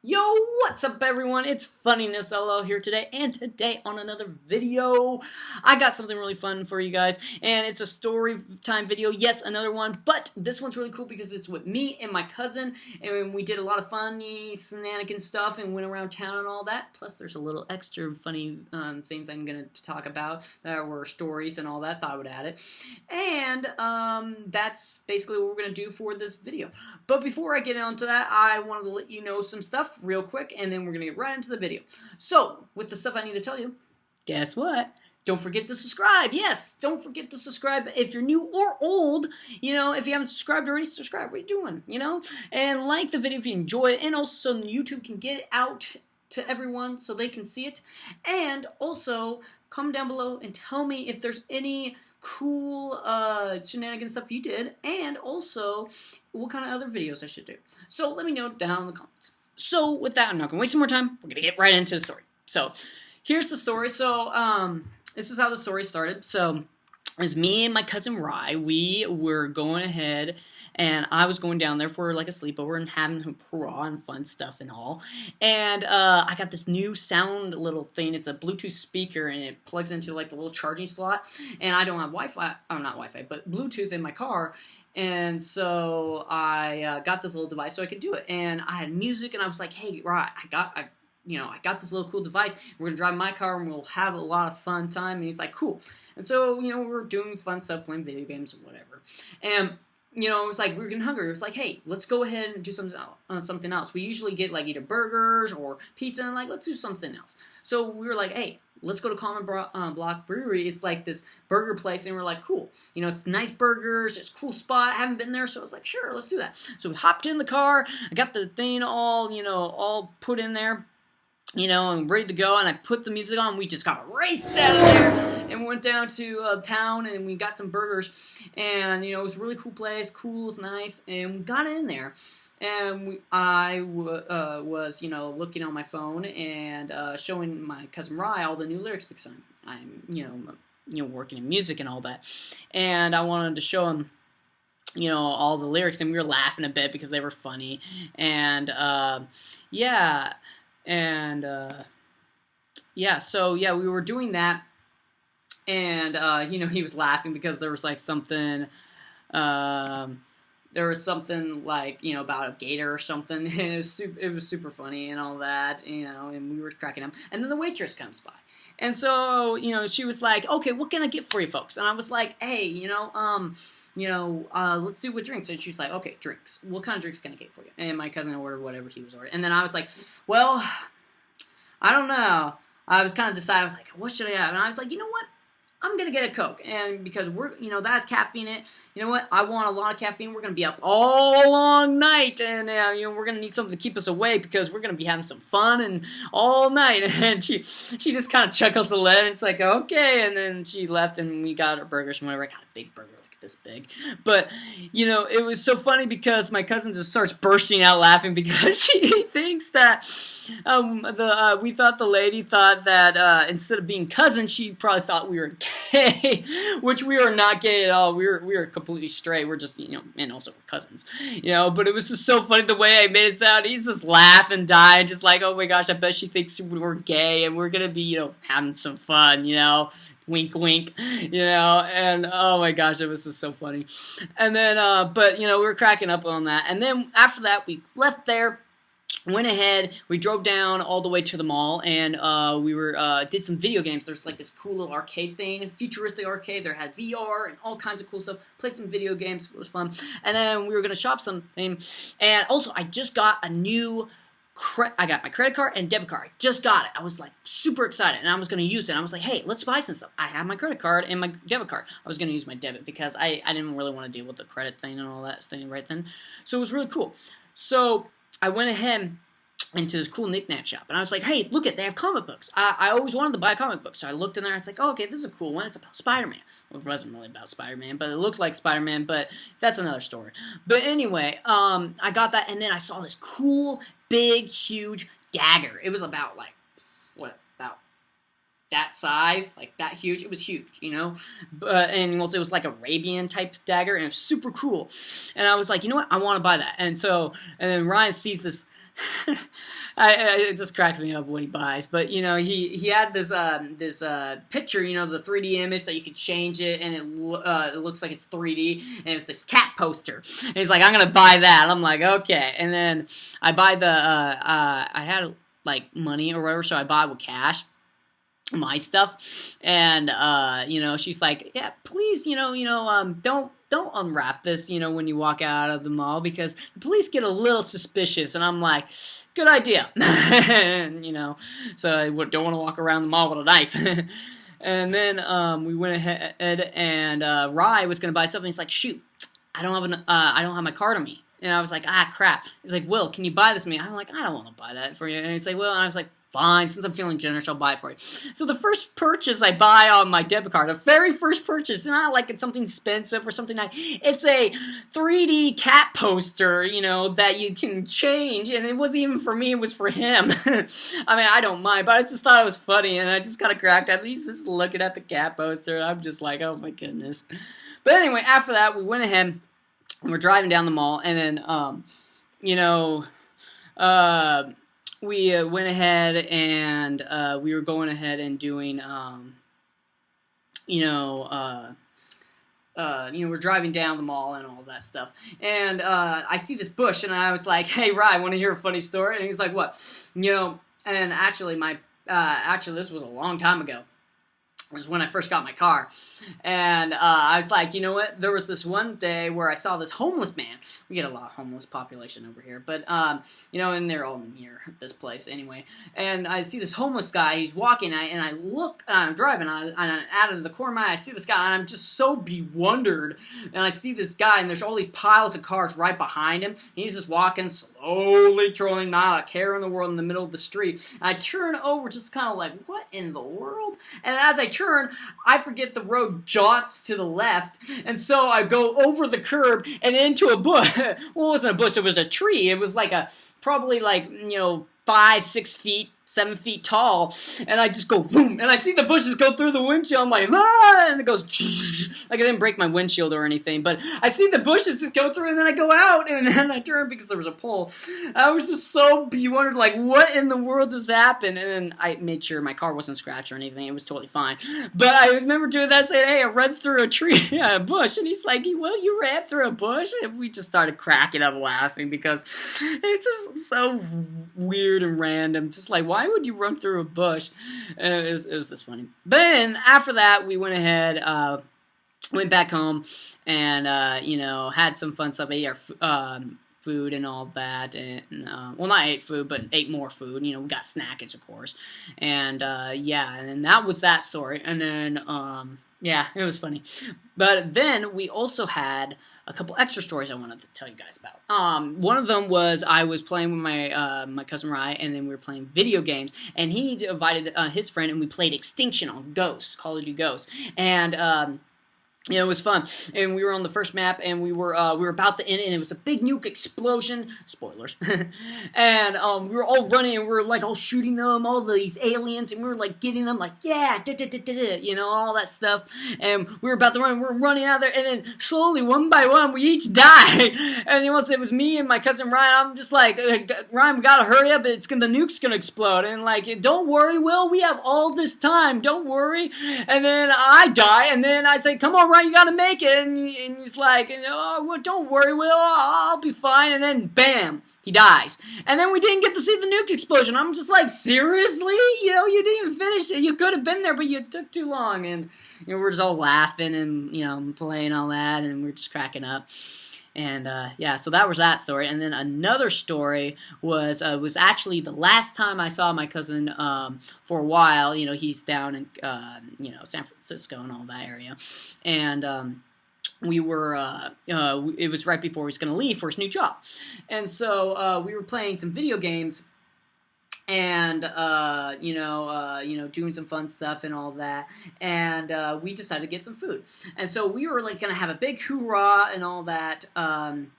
Yo, what's up everyone? It's FunninessLOL here today, and today on another video, I got something really fun for you guys, and it's a story time video. Yes, another one, but this one's really cool because it's with me and my cousin, and we did a lot of funny shenanigans stuff and went around town and all that. Plus, there's a little extra funny things I'm gonna talk about that were stories and all that. Thought I would add it, and that's basically what we're gonna do for this video. But before I get into that, I wanted to let you know some stuff real quick, and then we're gonna get right into the video. So, with the stuff I need to tell you, guess what? Don't forget to subscribe. Yes, don't forget to subscribe if you're new or old. You know, if you haven't subscribed already, subscribe. What are you doing? You know, and like the video if you enjoy it, and also so YouTube can get it out to everyone so they can see it. And also, comment down below and tell me if there's any cool shenanigans stuff you did, and also what kind of other videos I should do. So let me know down in the comments. So with that, I'm not going to waste some more time. We're going to get right into the story. So here's the story. So this is how the story started. So it's me and my cousin Rye. We were going ahead, and I was going down there for like a sleepover and having some hurrah and fun stuff and all. And I got this new sound little thing. It's a Bluetooth speaker, and it plugs into like the little charging slot. And I don't have Wi-Fi. Oh, not Wi-Fi, but Bluetooth in my car. And so I got this little device so I could do it. And I had music, and I was like, hey, Rye, I got this little cool device. We're gonna drive my car, and we'll have a lot of fun time. And he's like, cool. And so, you know, we were doing fun stuff, playing video games and whatever. And you know, it was like we were getting hungry. It was like, hey, let's go ahead and do something else. We usually get like either burgers or pizza, and like, let's do something else. So we were like, hey, let's go to Common Block Brewery. It's like this burger place, and we're like, cool. You know, it's nice burgers. It's a cool spot. I haven't been there, so I was like, sure, let's do that. So we hopped in the car. I got the thing all, you know, all put in there, you know, and ready to go. And I put the music on. We just got raced out of there. And we went down to town, and we got some burgers, and you know, it was a really cool place, cool, it's nice, and we got in there, and I was, you know, looking on my phone and showing my cousin Rye all the new lyrics because I'm you know, working in music and all that, and I wanted to show him, you know, all the lyrics, and we were laughing a bit because they were funny, and yeah, so yeah, we were doing that. And, you know, he was laughing because there was, like, something, like, you know, about a gator or something, and it was super funny and all that, you know, and we were cracking up. And then the waitress comes by. And so, you know, she was like, okay, what can I get for you folks? And I was like, hey, you know, let's do with drinks. And she's like, okay, drinks. What kind of drinks can I get for you? And my cousin ordered whatever he was ordering. And then I was like, well, I don't know. I was kind of deciding, I was like, what should I have? And I was like, you know what? I'm going to get a Coke, and because you know, that has caffeine in it, you know what, I want a lot of caffeine, we're going to be up all long night, and, you know, we're going to need something to keep us awake, because we're going to be having some fun, and all night, and she just kind of chuckles a little, and it's like, okay, and then she left, and we got our burgers, and whatever. I got a big burger, like this big, but, you know, it was so funny, because my cousin just starts bursting out laughing, because she thinks that, we thought the lady thought that, instead of being cousins, she probably thought we were gay, which we are not gay at all. We were completely straight. We're just, you know, and also we're cousins, you know, but it was just so funny the way I made it sound. He's just laugh and die, just like, oh my gosh, I bet she thinks we're gay, and we're gonna be, you know, having some fun, you know, wink wink, you know, and oh my gosh, it was just so funny. And then, but, you know, we were cracking up on that, and then after that, we left there, went ahead, we drove down all the way to the mall, and we did some video games. There's like this cool little arcade thing, futuristic arcade. There had VR and all kinds of cool stuff. Played some video games. It was fun. And then we were gonna shop something. And also, I just got a new I got my credit card and debit card. I just got it. I was like super excited, and I was going to use it. I was like, hey, let's buy some stuff. I have my credit card and my debit card. I was going to use my debit because I didn't really want to deal with the credit thing and all that thing right then. So it was really cool. So I went ahead into this cool knick-knack shop, and I was like, hey, look they have comic books. I always wanted to buy a comic book, so I looked in there, and I was like, oh, okay, this is a cool one. It's about Spider-Man. Well, it wasn't really about Spider-Man, but it looked like Spider-Man, but that's another story. But anyway, I got that, and then I saw this cool, big, huge dagger. It was about, like, about that size, like that huge. It was huge, you know, and also it was like Arabian type dagger, and it was super cool. And I was like, you know what, I want to buy that. And then Ryan sees It just cracks me up what he buys. But you know, he had this picture, you know, the 3D image that you could change it, and it looks like it's 3D, and it's this cat poster. And he's like, I'm gonna buy that. I'm like, okay. And then I buy the I had like money or whatever, so I bought it with cash, my stuff, and you know, she's like, yeah, please, don't unwrap this, you know, when you walk out of the mall, because the police get a little suspicious. And I'm like, good idea. And, you know, so I don't want to walk around the mall with a knife. And then we went ahead, and Rye was gonna buy something. He's like, shoot, I don't have my card on me. And I was like, ah, crap. He's like, Will, can you buy this for me? I'm like, I don't want to buy that for you. And he's like, well, and I was like, fine, since I'm feeling generous, I'll buy it for you. So the first purchase I buy on my debit card, the very first purchase, it's not like it's something expensive or something like, it's a 3D cat poster, you know, that you can change, and it wasn't even for me, it was for him. I mean, I don't mind, but I just thought it was funny, and I just kind of cracked up. He's just looking at the cat poster, and I'm just like, oh my goodness. But anyway, after that, we went ahead, and we're driving down the mall, and then, you know, we went ahead, and we were going ahead and doing, we're driving down the mall and all that stuff. And I see this bush, and I was like, hey, Ryan, want to hear a funny story? And he's like, what? You know, and actually, this was a long time ago. Was when I first got my car, and I was like, you know what, there was this one day where I saw this homeless man. We get a lot of homeless population over here, but you know, and they're all near this place anyway, and I see this homeless guy, he's walking, and I look, I'm driving, and out of the corner of my eye, I see this guy, and I'm just so bewildered, and I see this guy, and there's all these piles of cars right behind him, and he's just walking slowly, trolling, not a care in the world, in the middle of the street, and I turn over, just kind of like, what in the world? And as I turn, I forget the road jots to the left, and so I go over the curb and into a bush. Well, it wasn't a bush, it was a tree. It was like probably like, you know, 5, 6 feet, 7 feet tall, and I just go boom, and I see the bushes go through the windshield. I'm like, ah, and it goes, like I didn't break my windshield or anything, but I see the bushes just go through, and then I go out, and then I turn because there was a pole. I was just so bewildered, like, what in the world just happened? And then I made sure my car wasn't scratched or anything. It was totally fine. But I remember doing that, saying, hey, I ran through a tree, a bush, and he's like, well, you ran through a bush? And we just started cracking up laughing because it's just so weird and random. Just like, why would you run through a bush? It was just funny. But then after that, we went ahead, went back home, and you know, had some fun stuff. Ate our food and all that, and well, not ate food, but ate more food. You know, we got snackage, of course, and yeah, and that was that story. And then yeah, it was funny. But then we also had a couple extra stories I wanted to tell you guys about. One of them was I was playing with my my cousin Rye, and then we were playing video games, and he invited his friend, and we played Extinction on Ghosts, Call of Duty Ghosts, and yeah, it was fun, and we were on the first map, and we were about to end it, and it was a big nuke explosion, spoilers, and we were all running, and we were like all shooting them, all these aliens, and we were like getting them, like, yeah, you know, all that stuff, and we were about to run, we were running out there, and then slowly, one by one, we each died, and once it was me and my cousin Ryan, I'm just like, Ryan, we gotta hurry up, the nuke's gonna explode, and like, don't worry, Will, we have all this time, don't worry, and then I die, and then I say, come on, Ryan, you gotta make it, and he's like, oh, well, don't worry, Will, I'll be fine, and then bam, he dies, and then we didn't get to see the nuke explosion. I'm just like, seriously? You know, you didn't even finish it, you could have been there, but you took too long, and, you know, we're just all laughing, and, you know, playing all that, and we're just cracking up. And, yeah, so that was that story. And then another story was actually the last time I saw my cousin, for a while. You know, he's down in, you know, San Francisco and all that area. And, we were, it was right before he was going to leave for his new job. And so, we were playing some video games, and you know, doing some fun stuff and all that, and we decided to get some food, and so we were like gonna have a big hoorah and all that, and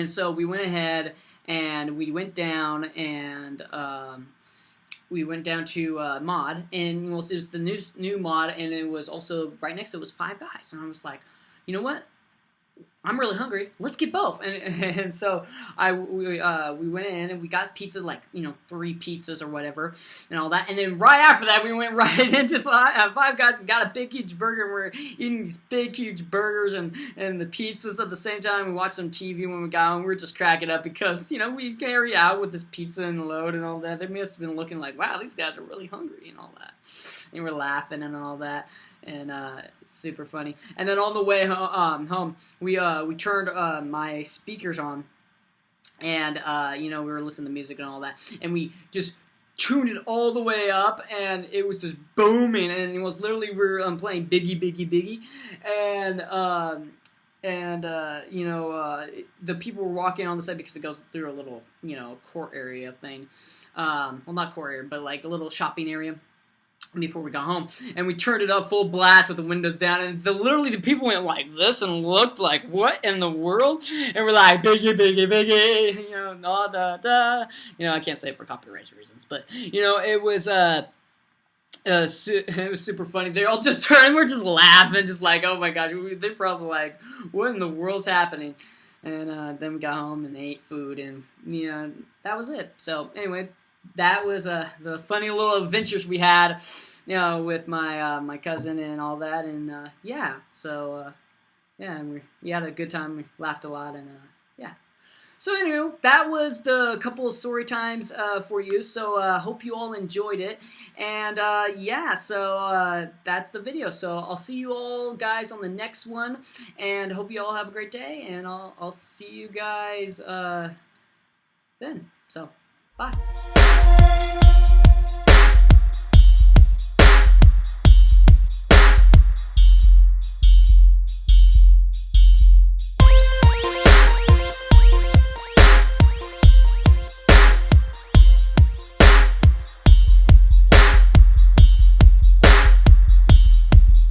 so we went ahead and we went down, and we went down to Mod, and it was the new Mod, and it was also right next to it was Five Guys, and I was like, you know what? I'm really hungry. Let's get both. And so we went in and we got pizza, like, 3 pizzas or whatever and all that. And then right after that, we went right into Five Guys and got a big huge burger. And we're eating these big huge burgers and the pizzas at the same time. We watched some TV when we got home. We were just cracking up because we carry out with this pizza and load and all that. They must have been looking like, wow, these guys are really hungry and all that. And we're laughing and all that. And it's super funny. And then on the way home, we turned my speakers on, and we were listening to music and all that, and we just tuned it all the way up, and it was just booming, and it was literally we were playing Biggie, Biggie, Biggie, and the people were walking on the side because it goes through a little court area thing, well, not court area, but like a little shopping area. Before we got home, and we turned it up full blast with the windows down, and literally the people went like this and looked like, what in the world? And we're like, Biggie, Biggie, Biggie, da da da. I can't say it for copyright reasons, but it was it was super funny. They all just turned, we're just laughing, just like, oh my gosh, they're probably like, what in the world's happening? And then we got home and ate food, and that was it. So anyway, that was the funny little adventures we had, with my my cousin and all that, and yeah. So yeah, and we had a good time. We laughed a lot, and yeah. So anyway, that was the couple of story times for you. So hope you all enjoyed it, and yeah. So that's the video. So I'll see you all guys on the next one, and hope you all have a great day. And I'll see you guys then. So bye.